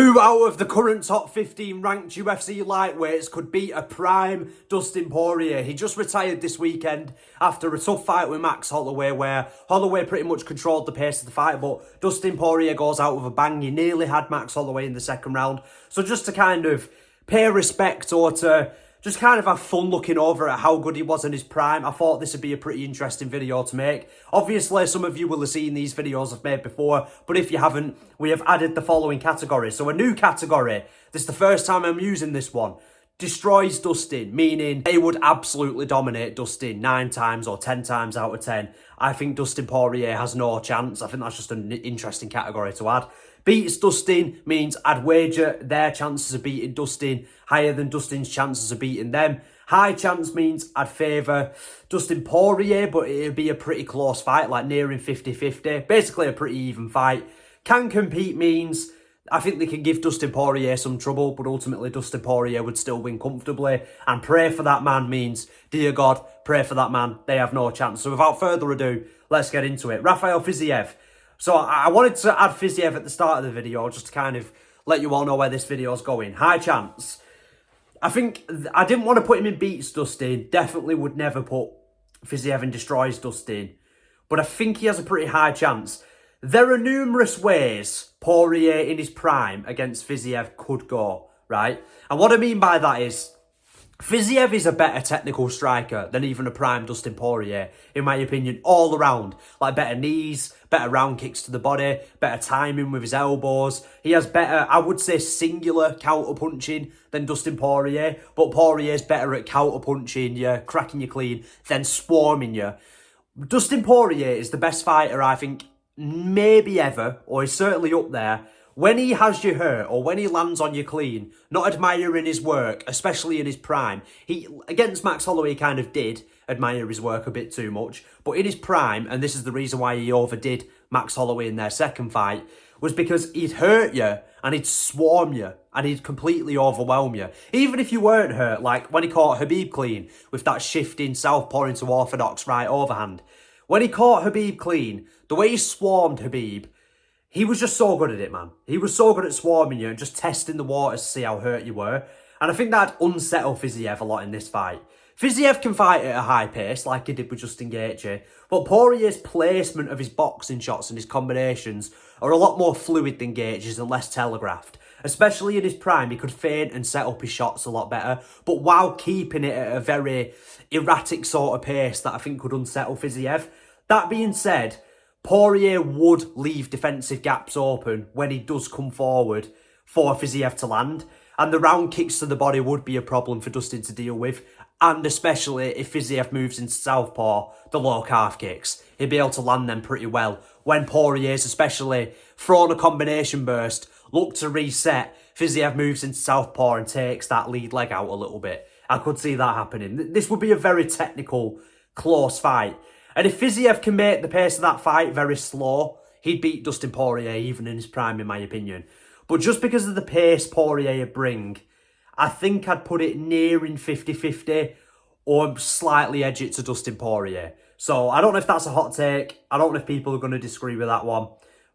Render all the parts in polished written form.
Who out of the current top 15 ranked UFC lightweights could beat a prime Dustin Poirier? He just retired this weekend after a tough fight with Max Holloway, where Holloway pretty much controlled the pace of the fight, but Dustin Poirier goes out with a bang. He nearly had Max Holloway in the second round. So just to kind of pay respect, or to just kind of have fun looking over at how good he was in his prime, I thought this would be a pretty interesting video to make. Obviously, some of you will have seen these videos I've made before, but if you haven't, we have added the following categories. So a new category, this is the first time I'm using this one, destroys Dustin, meaning they would absolutely dominate Dustin 9 times or 10 times out of 10. I think Dustin Poirier has no chance. I think that's just an interesting category to add. Beats Dustin means I'd wager their chances of beating Dustin higher than Dustin's chances of beating them. High chance means I'd favour Dustin Poirier, but it'd be a pretty close fight, like nearing 50-50. Basically a pretty even fight. Can compete means I think they can give Dustin Poirier some trouble, but ultimately Dustin Poirier would still win comfortably. And pray for that man means, dear God, pray for that man. They have no chance. So without further ado, let's get into it. Rafael Fiziev. So I wanted to add Fiziev at the start of the video just to kind of let you all know where this video is going. High chance. I think I didn't want to put him in beats Dustin. Definitely would never put Fiziev in destroys Dustin. But I think he has a pretty high chance. There are numerous ways Poirier in his prime against Fiziev could go, right? And what I mean by that is, Fiziev is a better technical striker than even a prime Dustin Poirier, in my opinion, all around. Like better knees, better round kicks to the body, better timing with his elbows. He has better, I would say, singular counter-punching than Dustin Poirier, but Poirier's better at counter-punching you, cracking you clean, then swarming you. Dustin Poirier is the best fighter, I think, maybe ever, or he's certainly up there. When he has you hurt, or when he lands on you clean, not admiring his work, especially in his prime. He, against Max Holloway, kind of did admire his work a bit too much. But in his prime, and this is the reason why he overdid Max Holloway in their second fight, was because he'd hurt you, and he'd swarm you, and he'd completely overwhelm you. Even if you weren't hurt, like when he caught Khabib clean, with that shifting southpaw into orthodox right overhand. When he caught Khabib clean, the way he swarmed Khabib, he was just so good at it, man. He was so good at swarming you and just testing the waters to see how hurt you were. And I think that'd unsettle Fiziev a lot in this fight. Fiziev can fight at a high pace, like he did with Justin Gaethje, but Poirier's placement of his boxing shots and his combinations are a lot more fluid than Gaethje's and less telegraphed. Especially in his prime, he could feint and set up his shots a lot better, but while keeping it at a very erratic sort of pace that I think could unsettle Fiziev. That being said, Poirier would leave defensive gaps open when he does come forward for Fiziev to land. And the round kicks to the body would be a problem for Dustin to deal with. And especially if Fiziev moves into southpaw, the low calf kicks. He'd be able to land them pretty well. When Poirier's especially thrown a combination burst, look to reset, Fiziev moves into southpaw and takes that lead leg out a little bit. I could see that happening. This would be a very technical, close fight. And if Fiziev can make the pace of that fight very slow, he'd beat Dustin Poirier even in his prime, in my opinion. But just because of the pace Poirier bring, I think I'd put it nearing 50-50 or slightly edge it to Dustin Poirier. So I don't know if that's a hot take. I don't know if people are going to disagree with that one.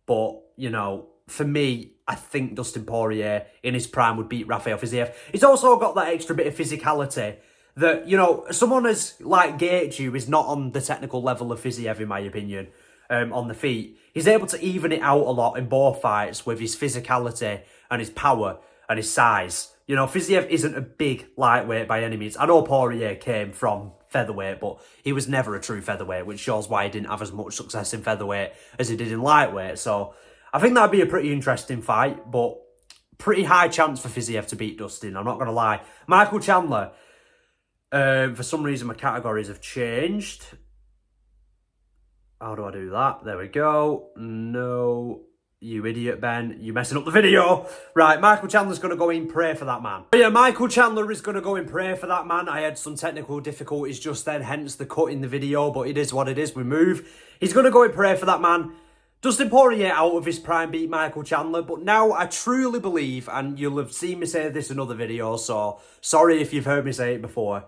But, you know, for me, I think Dustin Poirier in his prime would beat Rafael Fiziev. He's also got that extra bit of physicality that, you know, someone as like Gaethje is not on the technical level of Fiziev, in my opinion, on the feet. He's able to even it out a lot in both fights with his physicality and his power and his size. You know, Fiziev isn't a big lightweight by any means. I know Poirier came from featherweight, but he was never a true featherweight, which shows why he didn't have as much success in featherweight as he did in lightweight. So I think that'd be a pretty interesting fight, but pretty high chance for Fiziev to beat Dustin, I'm not going to lie. Michael Chandler. For some reason, my categories have changed. How do I do that? There we go. No, you idiot, Ben. You're messing up the video. Right, Michael Chandler's going to go in, pray for that man. But yeah, Michael Chandler is going to go in, pray for that man. I had some technical difficulties just then, hence the cut in the video, but it is what it is. We move. He's going to go in, pray for that man. Dustin Poirier out of his prime beat Michael Chandler, but now I truly believe, and you'll have seen me say this in other videos, so sorry if you've heard me say it before,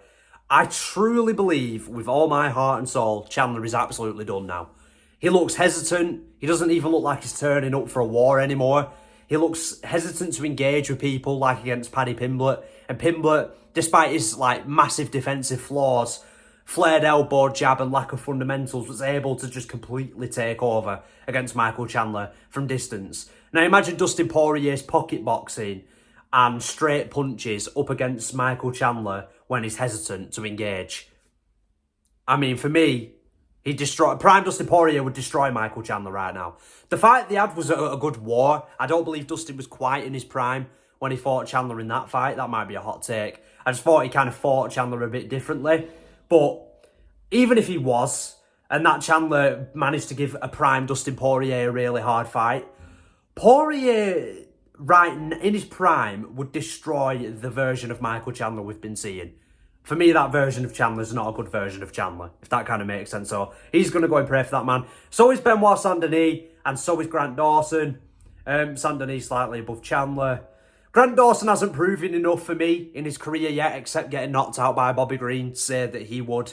I truly believe with all my heart and soul, Chandler is absolutely done now. He looks hesitant. He doesn't even look like he's turning up for a war anymore. He looks hesitant to engage with people like against Paddy Pimblett. And Pimblett, despite his like massive defensive flaws, flared elbow, jab and lack of fundamentals, was able to just completely take over against Michael Chandler from distance. Now imagine Dustin Poirier's pocket boxing and straight punches up against Michael Chandler when he's hesitant to engage. I mean, for me, Prime Dustin Poirier would destroy Michael Chandler right now. The fight they had was a good war. I don't believe Dustin was quite in his prime when he fought Chandler in that fight. That might be a hot take. I just thought he kind of fought Chandler a bit differently. But even if he was, and that Chandler managed to give a prime Dustin Poirier a really hard fight, Poirier, right in his prime, would destroy the version of Michael Chandler we've been seeing. For me, that version of Chandler is not a good version of Chandler, if that kind of makes sense. So he's going to go and pray for that man. So is Benoit Saint-Denis, and so is Grant Dawson. Saint-Denis slightly above Chandler. Grant Dawson hasn't proven enough for me in his career yet, except getting knocked out by Bobby Green, to say that he would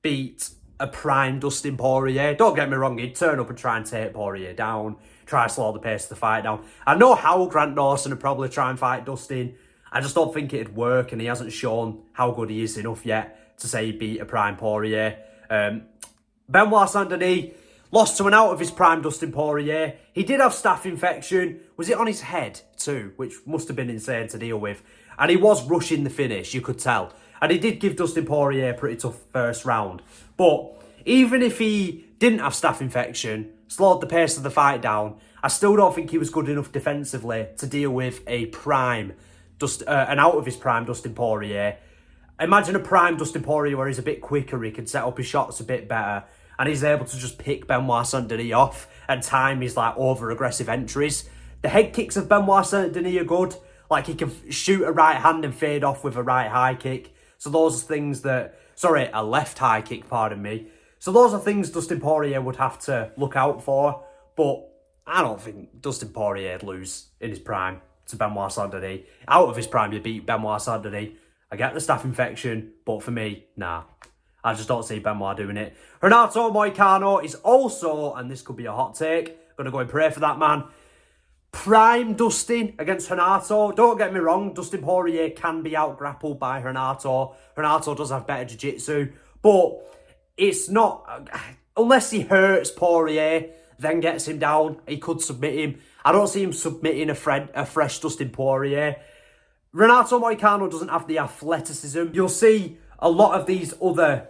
beat a prime Dustin Poirier. Don't get me wrong, he'd turn up and try and take Poirier down, try to slow the pace of the fight down. I know how Grant Dawson would probably try and fight Dustin. I just don't think it'd work, and he hasn't shown how good he is enough yet to say he beat a prime Poirier. Benoit Saint-Denis lost to an out of his prime Dustin Poirier. He did have staph infection. Was it on his head too? Which must have been insane to deal with. And he was rushing the finish, you could tell. And he did give Dustin Poirier a pretty tough first round. But even if he didn't have staph infection, slowed the pace of the fight down, I still don't think he was good enough defensively to deal with a prime, an out of his prime Dustin Poirier. Imagine a prime Dustin Poirier where he's a bit quicker, he can set up his shots a bit better, and he's able to just pick Benoit Saint-Denis off and time his like over-aggressive entries. The head kicks of Benoit Saint-Denis are good. Like he can shoot a right hand and fade off with a right high kick. So those are things that, a left high kick, pardon me. So those are things Dustin Poirier would have to look out for. But I don't think Dustin Poirier would lose in his prime to Benoit Saint-Denis. Out of his prime, you beat Benoit Saint-Denis. I get the staph infection, but for me, nah. I just don't see Benoit doing it. Renato Moicano is also, and this could be a hot take, going to go and pray for that man, prime Dustin against Renato. Don't get me wrong, Dustin Poirier can be out-grappled by Renato. Renato does have better jiu-jitsu, but it's not... Unless he hurts Poirier, then gets him down, he could submit him. I don't see him submitting a fresh Dustin Poirier. Renato Moicano doesn't have the athleticism. You'll see a lot of these other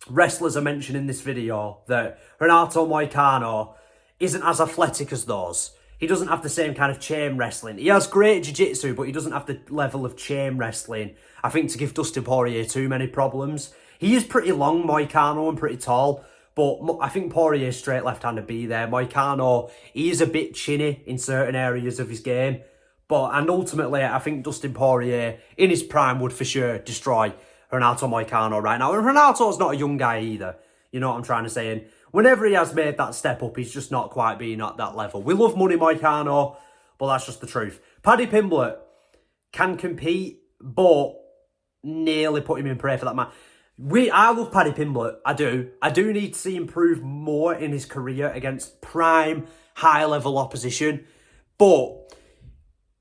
wrestlers I mentioned in this video that Renato Moicano isn't as athletic as those. He doesn't have the same kind of chain wrestling. He has great jiu-jitsu, but he doesn't have the level of chain wrestling, I think, to give Dustin Poirier too many problems. He is pretty long, Moicano, and pretty tall, but I think Poirier's straight left-handed be there. Moicano, he is a bit chinny in certain areas of his game, and ultimately, I think Dustin Poirier, in his prime, would for sure destroy Renato Moicano right now. And Renato's not a young guy either, you know what I'm trying to say? And whenever he has made that step up, he's just not quite being at that level. We love Money Moicano, but that's just the truth. Paddy Pimblett can compete, but nearly put him in prayer for that man. I love Paddy Pimblett, I do. I do need to see him prove more in his career against prime, high-level opposition. But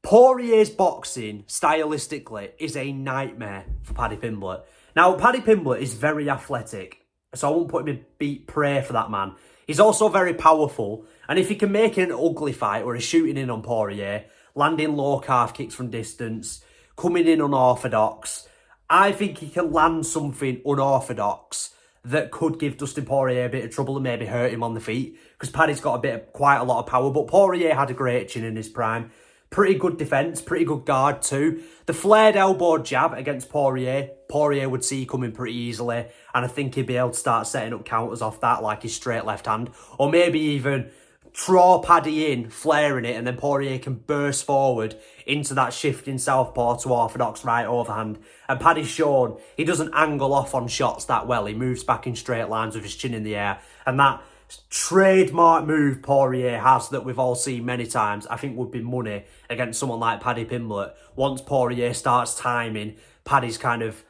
Poirier's boxing, stylistically, is a nightmare for Paddy Pimblett. Now, Paddy Pimblett is very athletic, so I won't put him in beat prayer for that man. He's also very powerful, and if he can make an ugly fight where he's shooting in on Poirier, landing low calf kicks from distance, coming in unorthodox, I think he can land something unorthodox that could give Dustin Poirier a bit of trouble and maybe hurt him on the feet, because Paddy's got quite a lot of power, but Poirier had a great chin in his prime. Pretty good defence, pretty good guard too. The flared elbow jab against Poirier would see coming pretty easily, and I think he'd be able to start setting up counters off that like his straight left hand, or maybe even draw Paddy in, flaring it, and then Poirier can burst forward into that shifting southpaw to orthodox right overhand. And Paddy's shown he doesn't angle off on shots that well. He moves back in straight lines with his chin in the air, and that trademark move Poirier has that we've all seen many times, I think would be money against someone like Paddy Pimblett. Once Poirier starts timing Paddy's kind of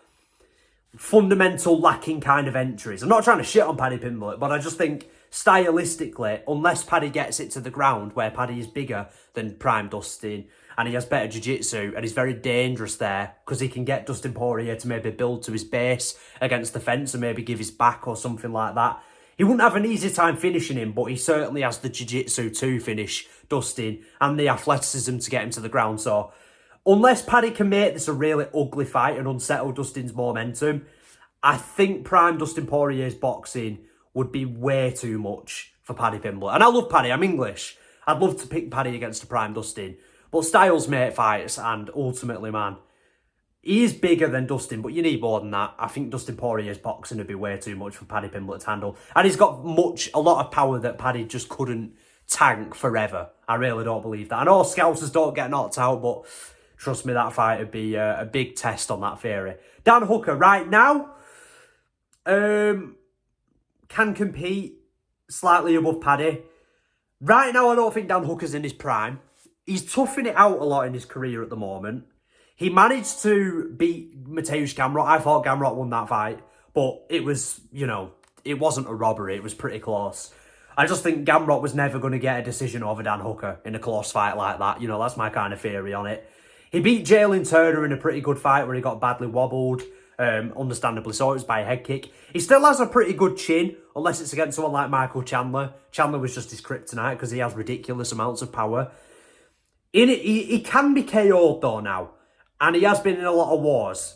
fundamental lacking kind of entries. I'm not trying to shit on Paddy Pimblett, but I just think stylistically, unless Paddy gets it to the ground, where Paddy is bigger than prime Dustin, and he has better jiu-jitsu, and he's very dangerous there, because he can get Dustin Poirier to maybe build to his base against the fence and maybe give his back or something like that. He wouldn't have an easy time finishing him, but he certainly has the jiu-jitsu to finish Dustin and the athleticism to get him to the ground. So unless Paddy can make this a really ugly fight and unsettle Dustin's momentum, I think prime Dustin Poirier's boxing would be way too much for Paddy Pimblett. And I love Paddy, I'm English. I'd love to pick Paddy against a prime Dustin. But styles make fights, and ultimately, man, he is bigger than Dustin, but you need more than that. I think Dustin Poirier's boxing would be way too much for Paddy Pimblett to handle. And he's got a lot of power that Paddy just couldn't tank forever. I really don't believe that. I know Scousers don't get knocked out, but trust me, that fight would be a big test on that theory. Dan Hooker, right now, can compete slightly above Paddy. Right now, I don't think Dan Hooker's in his prime. He's toughing it out a lot in his career at the moment. He managed to beat Mateusz Gamrot. I thought Gamrot won that fight, but it was, it wasn't a robbery. It was pretty close. I just think Gamrot was never going to get a decision over Dan Hooker in a close fight like that. That's my kind of theory on it. He beat Jalen Turner in a pretty good fight where he got badly wobbled. Understandably so, it was by a head kick. He still has a pretty good chin, unless it's against someone like Michael Chandler. Chandler was just his kryptonite because he has ridiculous amounts of power. He can be KO'd though now, and he has been in a lot of wars.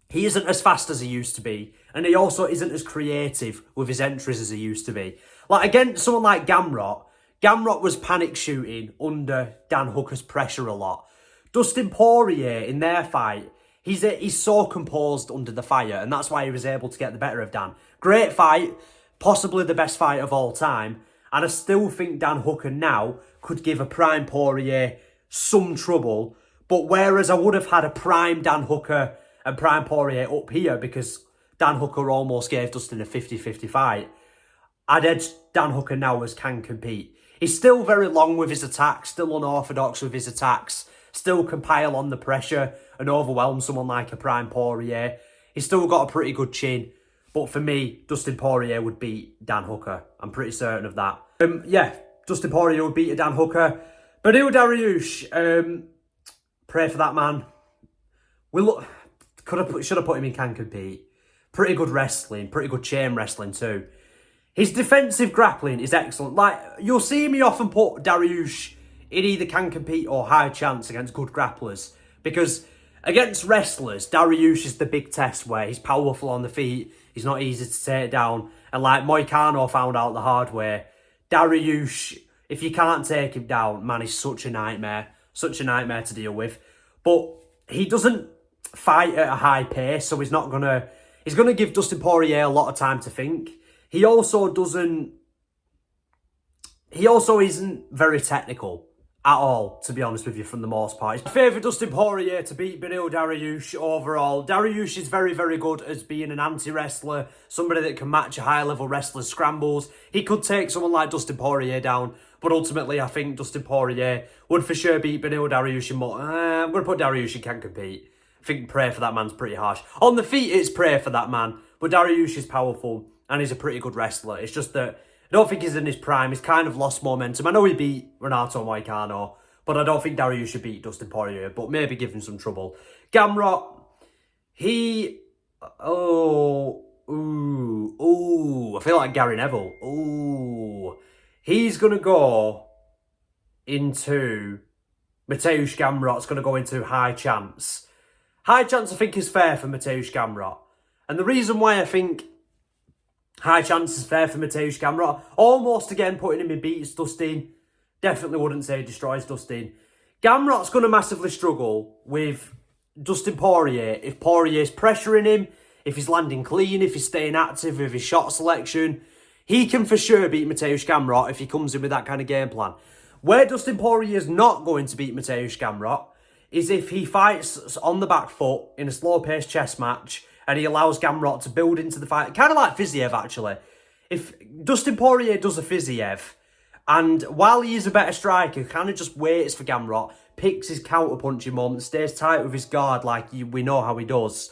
He isn't as fast as he used to be, and he also isn't as creative with his entries as he used to be. Like against someone like Gamrot, Gamrot was panic shooting under Dan Hooker's pressure a lot. Dustin Poirier, in their fight, he's so composed under the fire, and that's why he was able to get the better of Dan. Great fight, possibly the best fight of all time, and I still think Dan Hooker now could give a prime Poirier some trouble, but whereas I would have had a prime Dan Hooker and prime Poirier up here because Dan Hooker almost gave Dustin a 50-50 fight, I'd edge Dan Hooker now as can compete. He's still very long with his attacks, still unorthodox with his attacks, still can pile on the pressure and overwhelm someone like a prime Poirier. He's still got a pretty good chin, but for me, Dustin Poirier would beat Dan Hooker. I'm pretty certain of that. Dustin Poirier would beat Dan Hooker. Beneil Dariush, pray for that man. Should have put him in can compete. Pretty good wrestling, pretty good chain wrestling too. His defensive grappling is excellent. Like, you'll see me often put Dariush in either can compete or high chance against good grapplers. Because against wrestlers, Dariush is the big test where he's powerful on the feet, he's not easy to take down. And like Moicano found out the hard way, Dariush, if you can't take him down, man, he's such a nightmare to deal with. But he doesn't fight at a high pace, so he's gonna give Dustin Poirier a lot of time to think. He also isn't very technical at all, to be honest with you, from the most part. I favour Dustin Poirier to beat Beneil Dariush overall. Dariush is very, very good as being an anti-wrestler, somebody that can match a high-level wrestler's scrambles. He could take someone like Dustin Poirier down, but ultimately I think Dustin Poirier would for sure beat Beneil Dariush. I'm going to put Dariush in can compete. I think prayer for that man's pretty harsh. On the feet, it's prayer for that man, but Dariush is powerful and he's a pretty good wrestler. It's just that I don't think he's in his prime. He's kind of lost momentum. I know he beat Renato Moicano, but I don't think Dariush should beat Dustin Poirier, but maybe give him some trouble. Gamrot, I feel like Gary Neville. He's going to go into, Mateusz Gamrot's going to go into high chance. High chance I think is fair for Mateusz Gamrot. And the reason why I think high chance is fair for Mateusz Gamrot, almost again putting him in beats Dustin. Definitely wouldn't say he destroys Dustin. Gamrot's going to massively struggle with Dustin Poirier if Poirier's pressuring him, if he's landing clean, if he's staying active with his shot selection. He can for sure beat Mateusz Gamrot if he comes in with that kind of game plan. Where Dustin Poirier's not going to beat Mateusz Gamrot is if he fights on the back foot in a slow-paced chess match and he allows Gamrot to build into the fight. Kind of like Fiziev, actually. If Dustin Poirier does a Fiziev, and while he is a better striker, kind of just waits for Gamrot, picks his counter-punching moment, stays tight with his guard like we know how he does,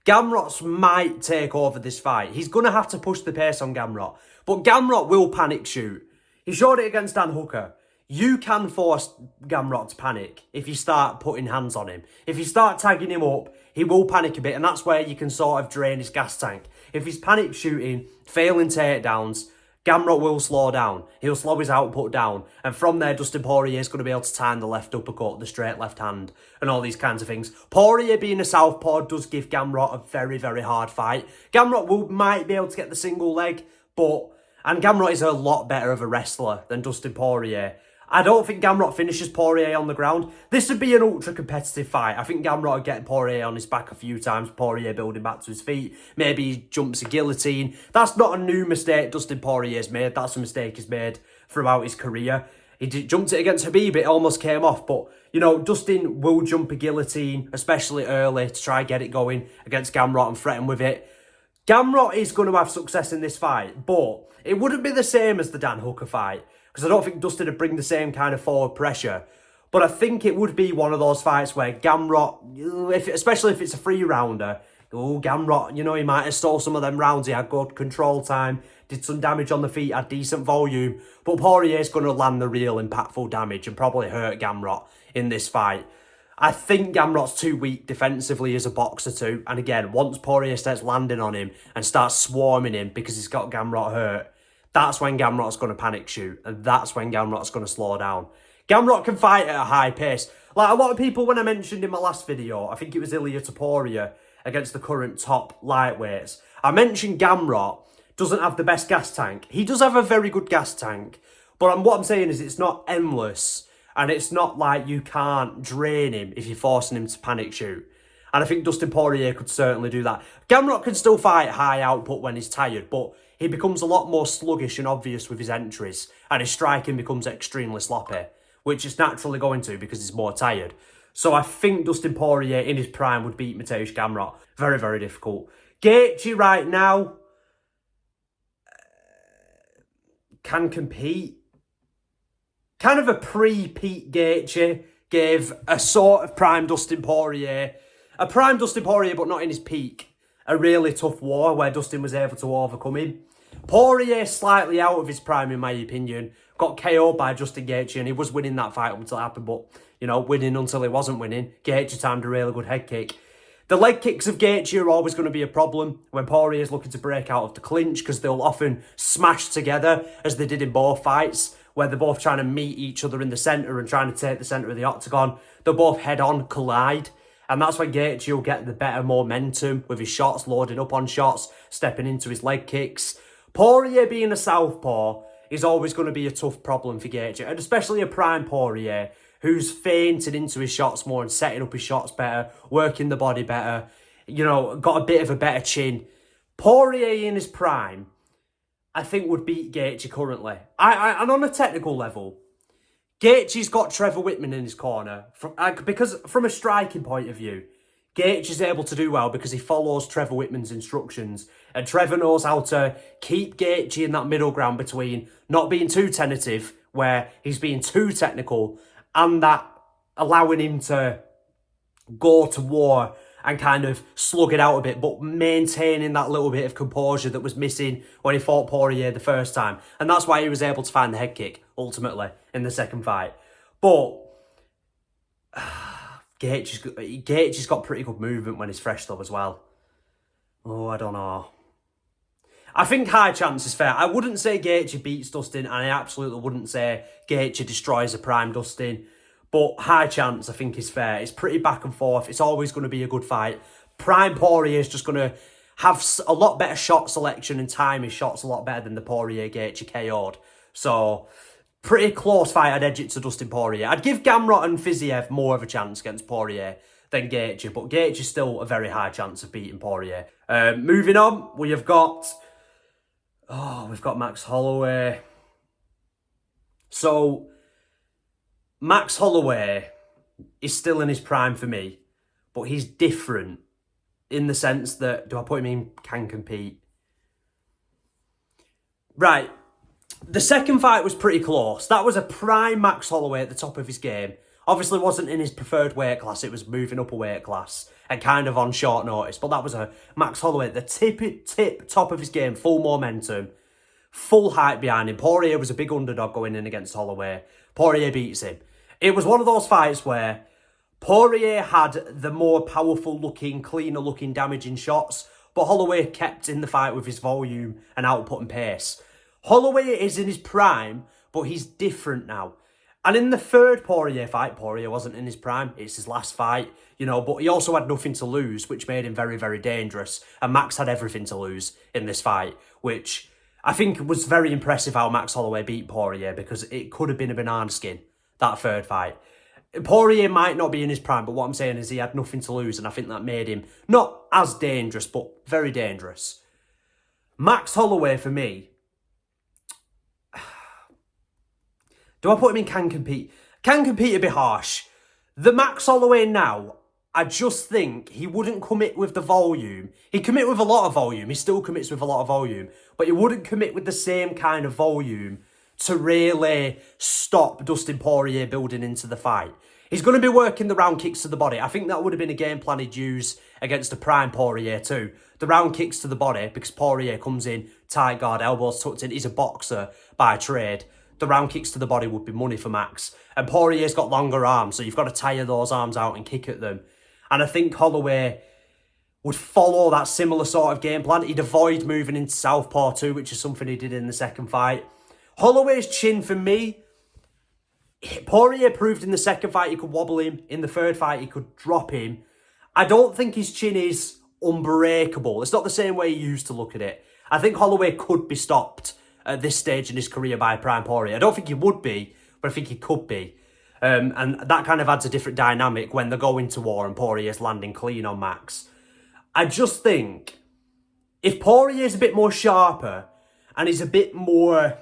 Gamrot might take over this fight. He's going to have to push the pace on Gamrot. But Gamrot will panic shoot. He showed it against Dan Hooker. You can force Gamrot to panic if you start putting hands on him. If you start tagging him up, he will panic a bit, and that's where you can sort of drain his gas tank. If he's panic shooting, failing takedowns, Gamrot will slow down. He'll slow his output down. And from there, Dustin Poirier is going to be able to time the left uppercut, the straight left hand, and all these kinds of things. Poirier being a southpaw does give Gamrot a very, very hard fight. Gamrot might be able to get the single leg, and Gamrot is a lot better of a wrestler than Dustin Poirier. I don't think Gamrot finishes Poirier on the ground. This would be an ultra-competitive fight. I think Gamrot would get Poirier on his back a few times, Poirier building back to his feet. Maybe he jumps a guillotine. That's not a new mistake Dustin Poirier's made. That's a mistake he's made throughout his career. He jumped it against Khabib. It almost came off. But, you know, Dustin will jump a guillotine, especially early, to try and get it going against Gamrot and threaten with it. Gamrot is going to have success in this fight, but it wouldn't be the same as the Dan Hooker fight, because I don't think Dustin would bring the same kind of forward pressure. But I think it would be one of those fights where Gamrot, especially if it's a 3-rounder, Gamrot, you know, he might have stole some of them rounds. He had good control time, did some damage on the feet, had decent volume. But Poirier's going to land the real impactful damage and probably hurt Gamrot in this fight. I think Gamrot's too weak defensively as a boxer too. And again, once Poirier starts landing on him and starts swarming him because he's got Gamrot hurt, that's when Gamrot's going to panic shoot. And that's when Gamrot's going to slow down. Gamrot can fight at a high pace. Like a lot of people, when I mentioned in my last video, I think it was Ilia Topuria against the current top lightweights, I mentioned Gamrot doesn't have the best gas tank. He does have a very good gas tank. But what I'm saying is it's not endless. And it's not like you can't drain him if you're forcing him to panic shoot. And I think Dustin Poirier could certainly do that. Gamrot can still fight high output when he's tired, but he becomes a lot more sluggish and obvious with his entries. And his striking becomes extremely sloppy, which is naturally going to because he's more tired. So I think Dustin Poirier in his prime would beat Mateusz Gamrot. Very, very difficult. Gaethje right now can compete. Kind of a pre-Pete Gaethje gave a sort of prime Dustin Poirier. A prime Dustin Poirier, but not in his peak. A really tough war where Dustin was able to overcome him. Poirier slightly out of his prime, in my opinion. Got KO'd by Justin Gaethje, and he was winning that fight until it happened. But, you know, winning until he wasn't winning. Gaethje timed a really good head kick. The leg kicks of Gaethje are always going to be a problem when Poirier is looking to break out of the clinch, because they'll often smash together, as they did in both fights, where they're both trying to meet each other in the centre and trying to take the centre of the octagon. They'll both head-on collide. And that's when Gaethje will get the better momentum with his shots, loading up on shots, stepping into his leg kicks. Poirier being a southpaw is always going to be a tough problem for Gaethje, and especially a prime Poirier who's feinting into his shots more and setting up his shots better, working the body better, you know, got a bit of a better chin. Poirier in his prime, I think, would beat Gaethje currently. And on a technical level, Gaethje's got Trevor Whitman in his corner. Because from a striking point of view, Gaethje's able to do well because he follows Trevor Whitman's instructions. And Trevor knows how to keep Gaethje in that middle ground between not being too tentative, where he's being too technical, and that allowing him to go to war and kind of slug it out a bit, but maintaining that little bit of composure that was missing when he fought Poirier the first time. And that's why he was able to find the head kick, ultimately, in the second fight. But Gaethje's got pretty good movement when he's fresh, though, as well. Oh, I don't know. I think high chance is fair. I wouldn't say Gaethje beats Dustin, and I absolutely wouldn't say Gaethje destroys a prime Dustin. But high chance, I think, is fair. It's pretty back and forth. It's always going to be a good fight. Prime Poirier is just going to have a lot better shot selection and time his shots a lot better than the Poirier-Gaethje KO'd. So, pretty close fight. I'd edge it to Dustin Poirier. I'd give Gamrot and Fiziev more of a chance against Poirier than Gaethje. But Gaethje's still a very high chance of beating Poirier. Moving on, we've got Max Holloway. So, Max Holloway is still in his prime for me, but he's different in the sense that, do I put him in can compete? Right, the second fight was pretty close. That was a prime Max Holloway at the top of his game. Obviously wasn't in his preferred weight class, it was moving up a weight class and kind of on short notice, but that was a Max Holloway at the tip top of his game, full momentum. full hype behind him. Poirier was a big underdog going in against Holloway. Poirier beats him. It was one of those fights where Poirier had the more powerful looking, cleaner looking, damaging shots, but Holloway kept in the fight with his volume and output and pace. Holloway is in his prime, but he's different now. And in the third Poirier fight, Poirier wasn't in his prime. It's his last fight, you know, but he also had nothing to lose, which made him very, very dangerous. And Max had everything to lose in this fight, which I think was very impressive how Max Holloway beat Poirier, because it could have been a banana skin, that third fight. Poirier might not be in his prime, but what I'm saying is he had nothing to lose, and I think that made him not as dangerous, but very dangerous. Max Holloway, for me, do I put him in can compete? Can compete a bit harsh. The Max Holloway now, I just think he wouldn't commit with the volume. He'd commit with a lot of volume. He still commits with a lot of volume. But he wouldn't commit with the same kind of volume to really stop Dustin Poirier building into the fight. He's going to be working the round kicks to the body. I think that would have been a game plan he'd use against a prime Poirier too. The round kicks to the body, because Poirier comes in, tight guard, elbows tucked in. He's a boxer by trade. The round kicks to the body would be money for Max. And Poirier's got longer arms, so you've got to tire those arms out and kick at them. And I think Holloway would follow that similar sort of game plan. He'd avoid moving into southpaw too, which is something he did in the second fight. Holloway's chin, for me, Poirier proved in the second fight he could wobble him. In the third fight, he could drop him. I don't think his chin is unbreakable. It's not the same way he used to look at it. I think Holloway could be stopped at this stage in his career by prime Poirier. I don't think he would be, but I think he could be. And that kind of adds a different dynamic when they go into war and Poirier's landing clean on Max. I just think if Poirier's a bit more sharper and he's a bit more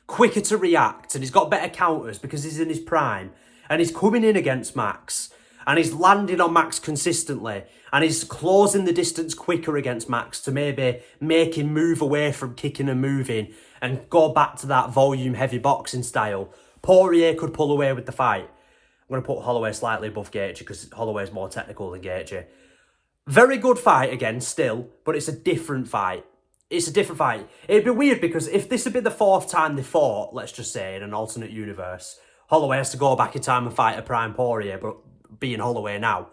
quicker to react and he's got better counters because he's in his prime and he's coming in against Max and he's landing on Max consistently and he's closing the distance quicker against Max to maybe make him move away from kicking and moving and go back to that volume heavy boxing style, Poirier could pull away with the fight. I'm going to put Holloway slightly above Gaethje because Holloway's more technical than Gaethje. Very good fight again still, but it's a different fight. It's a different fight. It'd be weird because if this had been the fourth time they fought, let's just say in an alternate universe, Holloway has to go back in time and fight a prime Poirier, but being Holloway now,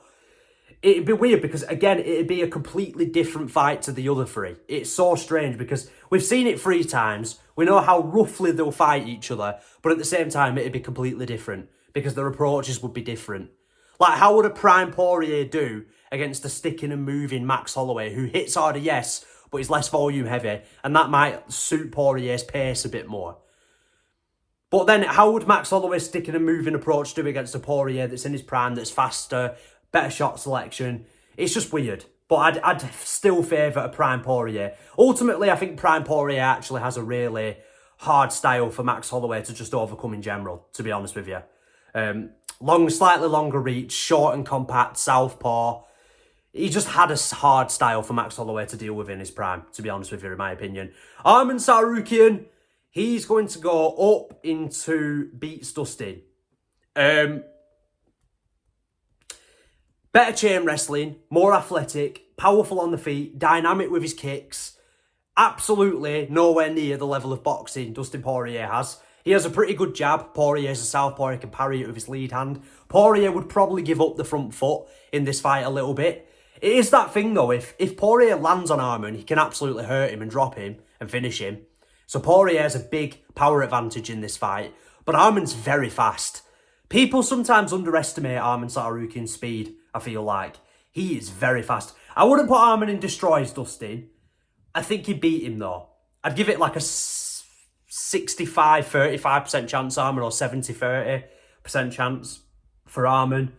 it'd be weird because, again, it'd be a completely different fight to the other three. It's so strange because we've seen it 3 times. We know how roughly they'll fight each other, but at the same time, it'd be completely different because their approaches would be different. Like, how would a prime Poirier do against a sticking and moving Max Holloway, who hits harder, yes, but he's less volume heavy, and that might suit Poirier's pace a bit more. But then, how would Max Holloway's sticking and moving approach do against a Poirier that's in his prime, that's faster, better shot selection? It's just weird. But I'd still favour a prime Poirier. Ultimately, I think prime Poirier actually has a really hard style for Max Holloway to just overcome in general, to be honest with you. Slightly longer reach, short and compact, southpaw. He just had a hard style for Max Holloway to deal with in his prime, to be honest with you, in my opinion. Arman Tsarukyan, he's going to go up into beats Dustin. Better chain wrestling, more athletic, powerful on the feet, dynamic with his kicks. Absolutely nowhere near the level of boxing Dustin Poirier has. He has a pretty good jab. Poirier's a southpaw, he can parry it with his lead hand. Poirier would probably give up the front foot in this fight a little bit. It is that thing though, if Poirier lands on Arman, he can absolutely hurt him and drop him and finish him. So Poirier has a big power advantage in this fight, but Arman's very fast. People sometimes underestimate Arman Tsarukyan's speed, I feel like. He is very fast. I wouldn't put Arman in destroys Dustin. I think he'd beat him though. I'd give it like a 65-35% chance Arman, or 70-30% chance for Arman.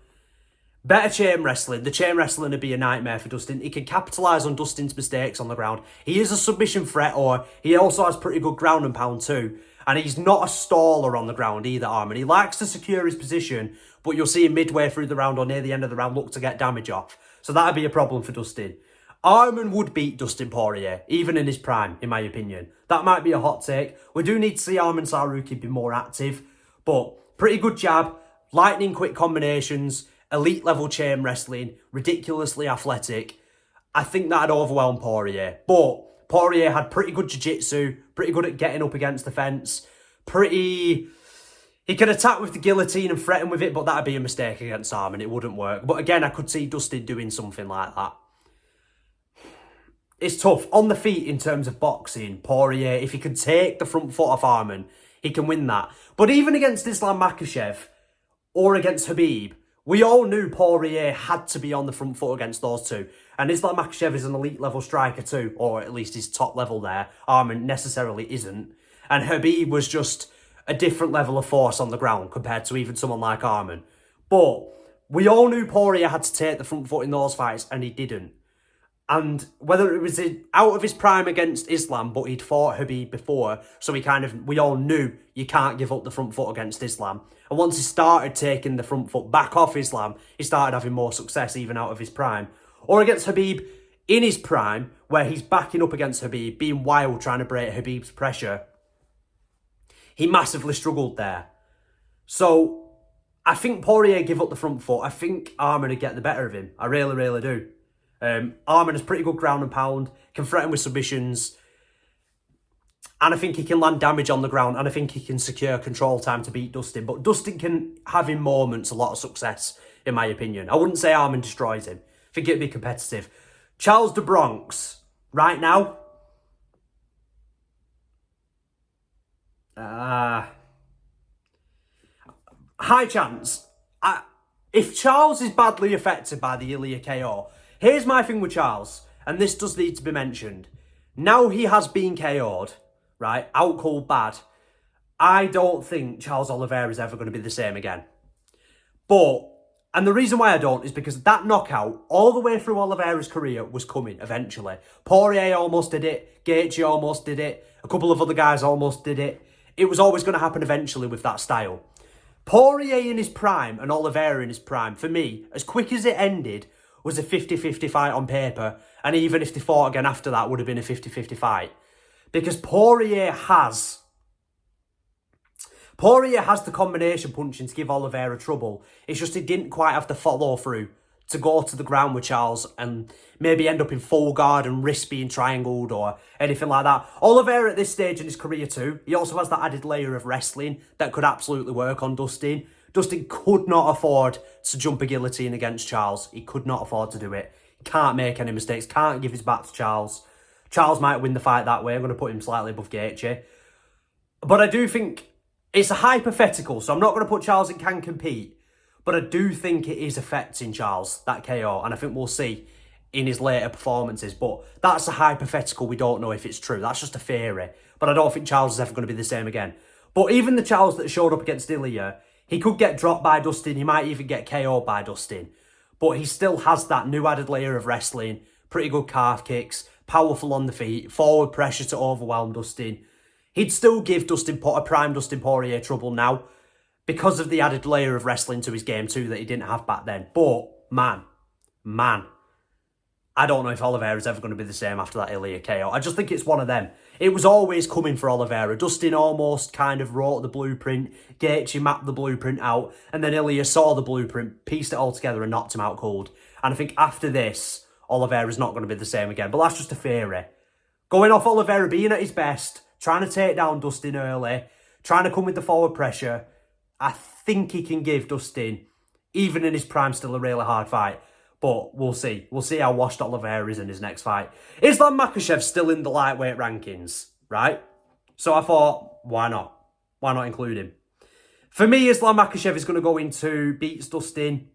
Better chain wrestling. The chain wrestling would be a nightmare for Dustin. He can capitalise on Dustin's mistakes on the ground. He is a submission threat, or he also has pretty good ground and pound too. And he's not a staller on the ground either, Arman. He likes to secure his position, but you'll see him midway through the round or near the end of the round look to get damage off. So that'd be a problem for Dustin. Arman would beat Dustin Poirier, even in his prime, in my opinion. That might be a hot take. We do need to see Arman Tsarukyan be more active, but pretty good jab, lightning quick combinations, elite level chain wrestling, ridiculously athletic. I think that'd overwhelm Poirier. But Poirier had pretty good jiu-jitsu, pretty good at getting up against the fence, He could attack with the guillotine and threaten with it, but that'd be a mistake against Arman. It wouldn't work. But again, I could see Dustin doing something like that. It's tough. On the feet in terms of boxing, Poirier, if he can take the front foot off Arman, he can win that. But even against Islam Makhachev or against Khabib, we all knew Poirier had to be on the front foot against those two. And Islam Makhachev is an elite level striker too, or at least he's top level there. Arman necessarily isn't. And Khabib was just a different level of force on the ground compared to even someone like Arman. But we all knew Poirier had to take the front foot in those fights, and he didn't. And whether it was out of his prime against Islam, but he'd fought Khabib before, so we all knew you can't give up the front foot against Islam. And once he started taking the front foot back off Islam, he started having more success even out of his prime. Or against Khabib in his prime, where he's backing up against Khabib, being wild, trying to break Khabib's pressure. He massively struggled there. So I think Poirier give up the front foot. I think Arman would get the better of him. I really, really do. Arman has pretty good ground and pound, can threaten with submissions, and I think he can land damage on the ground, and I think he can secure control time to beat Dustin. But Dustin can have in moments a lot of success, in my opinion. I wouldn't say Arman destroys him. I think it'd be competitive. Charles de Bronx, right now, high chance. If Charles is badly affected by the Ilia KO, here's my thing with Charles, and this does need to be mentioned. Now he has been KO'd, right, out cold bad, I don't think Charles Oliveira is ever going to be the same again. And the reason why I don't is because that knockout, all the way through Oliveira's career, was coming eventually. Poirier almost did it, Gaethje almost did it, a couple of other guys almost did it. It was always going to happen eventually with that style. Poirier in his prime and Oliveira in his prime, for me, as quick as it ended, was a 50-50 fight on paper. And even if they fought again after that, would have been a 50-50 fight. Because Poirier has the combination punching to give Oliveira trouble. It's just he didn't quite have the follow through to go to the ground with Charles and maybe end up in full guard and wrist being triangled or anything like that. Oliveira at this stage in his career too, he also has that added layer of wrestling that could absolutely work on Dustin. Dustin could not afford to jump a guillotine against Charles. He could not afford to do it. He can't make any mistakes, can't give his back to Charles. Charles might win the fight that way. I'm going to put him slightly above Gaethje. But I do think it's a hypothetical, so I'm not going to put Charles in can compete. But I do think it is affecting Charles, that KO. And I think we'll see in his later performances. But that's a hypothetical. We don't know if it's true. That's just a theory. But I don't think Charles is ever going to be the same again. But even the Charles that showed up against Ilia, he could get dropped by Dustin. He might even get KO'd by Dustin. But he still has that new added layer of wrestling. Pretty good calf kicks. Powerful on the feet. Forward pressure to overwhelm Dustin. He'd still give a prime Dustin Poirier trouble now, because of the added layer of wrestling to his game too that he didn't have back then. But, man, I don't know if Oliveira's ever going to be the same after that Ilia KO. I just think it's one of them. It was always coming for Oliveira. Dustin almost kind of wrote the blueprint. Gaethje mapped the blueprint out. And then Ilia saw the blueprint, pieced it all together and knocked him out cold. And I think after this, Oliveira's not going to be the same again. But that's just a theory. Going off Oliveira being at his best, trying to take down Dustin early, trying to come with the forward pressure, I think he can give Dustin, even in his prime, still a really hard fight. But we'll see. We'll see how washed Oliveira is in his next fight. Islam Makhachev's still in the lightweight rankings, right? So I thought, why not? Why not include him? For me, Islam Makhachev is going to go into beats Dustin.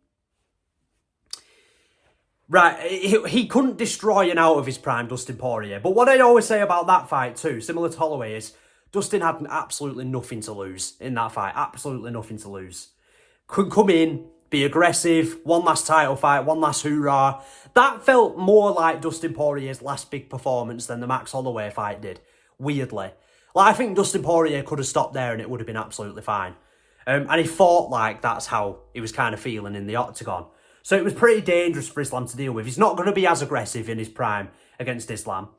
Right, he couldn't destroy an out of his prime Dustin Poirier. But what I always say about that fight too, similar to Holloway, is Dustin had absolutely nothing to lose in that fight. Absolutely nothing to lose. Could come in, be aggressive, one last title fight, one last hoorah. That felt more like Dustin Poirier's last big performance than the Max Holloway fight did, weirdly. Like, I think Dustin Poirier could have stopped there and it would have been absolutely fine. And he fought like that's how he was kind of feeling in the octagon. So it was pretty dangerous for Islam to deal with. He's not going to be as aggressive in his prime against Islam.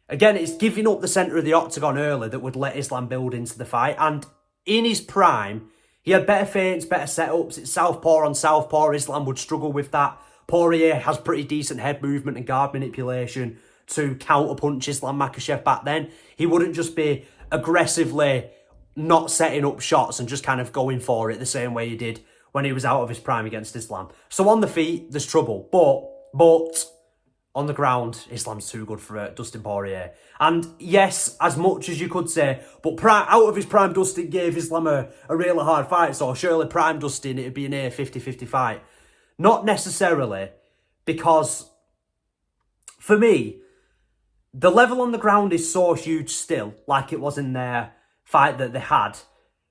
Again, it's giving up the centre of the octagon early that would let Islam build into the fight. And in his prime, he had better feints, better setups. It's southpaw on southpaw. Islam would struggle with that. Poirier has pretty decent head movement and guard manipulation. to counter-punch Islam Makhachev back then. He wouldn't just be aggressively not setting up shots and just kind of going for it the same way he did when he was out of his prime against Islam. So on the feet, there's trouble. But on the ground, Islam's too good for Dustin Poirier. And yes, as much as you could say, but out of his prime, Dustin gave Islam a really hard fight. So surely prime Dustin, it'd be an 50-50 fight. Not necessarily, because for me, the level on the ground is so huge still, like it was in their fight that they had.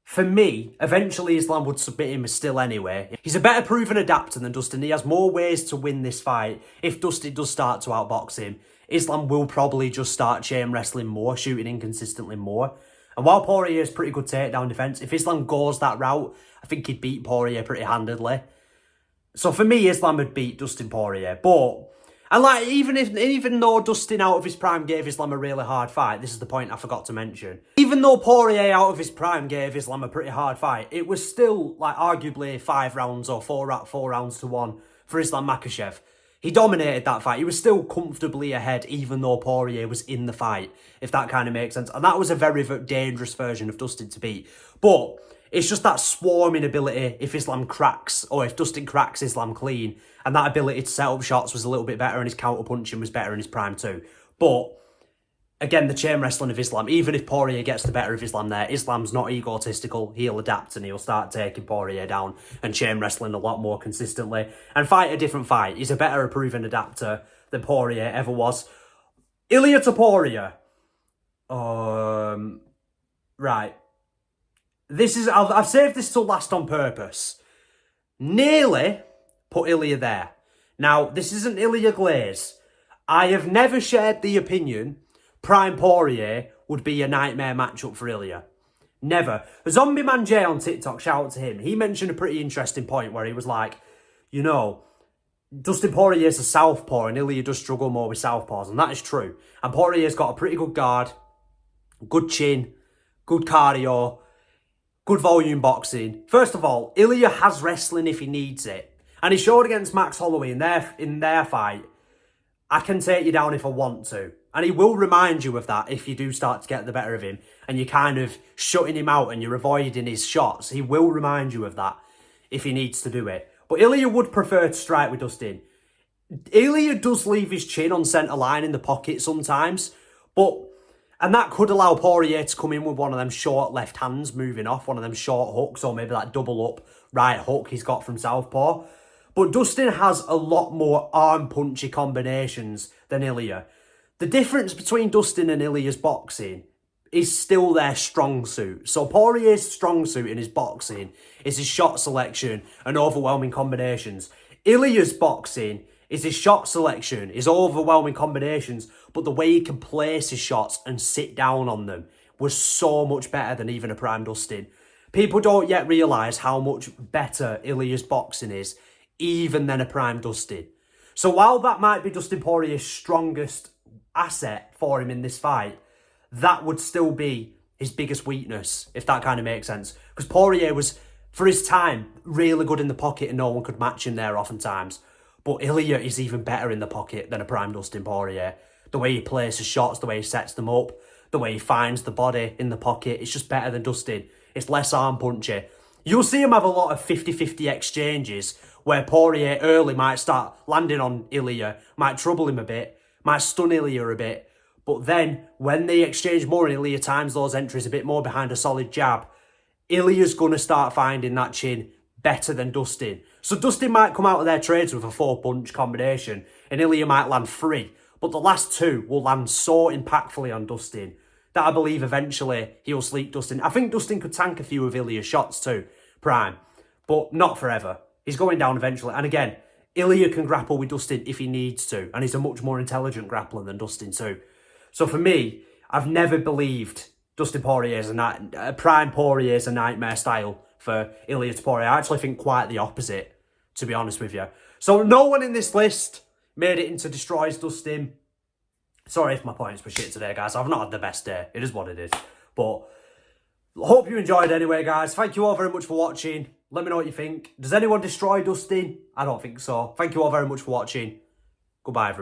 For me, eventually Islam would submit him still anyway. He's a better proven adapter than Dustin. He has more ways to win this fight. If Dustin does start to outbox him, Islam will probably just start chain wrestling more, shooting inconsistently more. And while Poirier has pretty good takedown defense, if Islam goes that route, I think he'd beat Poirier pretty handedly. So for me, Islam would beat Dustin Poirier. But, and like, even though Dustin out of his prime gave Islam a really hard fight, this is the point I forgot to mention. Even though Poirier out of his prime gave Islam a pretty hard fight, it was still, like, arguably 5 rounds or 4 rounds to 1 for Islam Makhachev. He dominated that fight. He was still comfortably ahead, even though Poirier was in the fight, if that kind of makes sense. And that was a very, very dangerous version of Dustin to beat. But it's just that swarming ability if Islam cracks, or if Dustin cracks Islam clean, and that ability to set up shots was a little bit better, and his counter-punching was better in his prime too. But, again, the chain wrestling of Islam, even if Poirier gets the better of Islam there, Islam's not egotistical. He'll adapt and he'll start taking Poirier down and chain wrestling a lot more consistently and fight a different fight. He's a better proven adapter than Poirier ever was. Ilia Topuria. Right. I've saved this till last on purpose. Nearly put Ilia there. Now, this isn't Ilia Glaze. I have never shared the opinion prime Poirier would be a nightmare matchup for Ilia. Never. Zombie Man J on TikTok, shout out to him. He mentioned a pretty interesting point where he was like, you know, Dustin Poirier's a southpaw and Ilia does struggle more with southpaws, and that is true. And Poirier's got a pretty good guard, good chin, good cardio, good volume boxing. First of all, Ilia has wrestling if he needs it. And he showed against Max Holloway in their fight, I can take you down if I want to. And he will remind you of that if you do start to get the better of him and you're kind of shutting him out and you're avoiding his shots. He will remind you of that if he needs to do it. But Ilia would prefer to strike with Dustin. Ilia does leave his chin on centre line in the pocket sometimes, and that could allow Poirier to come in with one of them short left hands moving off, one of them short hooks, or maybe that double up right hook he's got from southpaw. But Dustin has a lot more arm punchy combinations than Ilia. The difference between Dustin and Ilia's boxing is still their strong suit. So Poirier's strong suit in his boxing is his shot selection and overwhelming combinations. Ilia's boxing is his shot selection, his overwhelming combinations, but the way he can place his shots and sit down on them was so much better than even a prime Dustin. People don't yet realise how much better Ilia's boxing is, even than a prime Dustin. So while that might be Dustin Poirier's strongest asset for him in this fight, that would still be his biggest weakness, if that kind of makes sense. Because Poirier was, for his time, really good in the pocket and no one could match him there oftentimes. But Ilia is even better in the pocket than a prime Dustin Poirier. The way he places shots, the way he sets them up, the way he finds the body in the pocket, it's just better than Dustin. It's less arm punchy. You'll see him have a lot of 50-50 exchanges where Poirier early might start landing on Ilia, might trouble him a bit, might stun Ilia a bit. But then, when they exchange more and Ilia times those entries a bit more behind a solid jab, Ilia's going to start finding that chin better than Dustin. So Dustin might come out of their trades with a 4-punch combination and Ilia might land 3. But the last 2 will land so impactfully on Dustin that I believe eventually he'll sleep Dustin. I think Dustin could tank a few of Ilia's shots too, prime. But not forever. He's going down eventually. And again, Ilia can grapple with Dustin if he needs to. And he's a much more intelligent grappler than Dustin too. So for me, I've never believed Dustin Poirier's prime Poirier's a nightmare style for Ilia Topuria. I actually think quite the opposite, to be honest with you. So no one in this list made it into Destroys Dustin. Sorry if my points were shit today, guys. I've not had the best day. It is what it is. But hope you enjoyed anyway, guys. Thank you all very much for watching. Let me know what you think. Does anyone destroy Dustin? I don't think so. Thank you all very much for watching. Goodbye, everybody.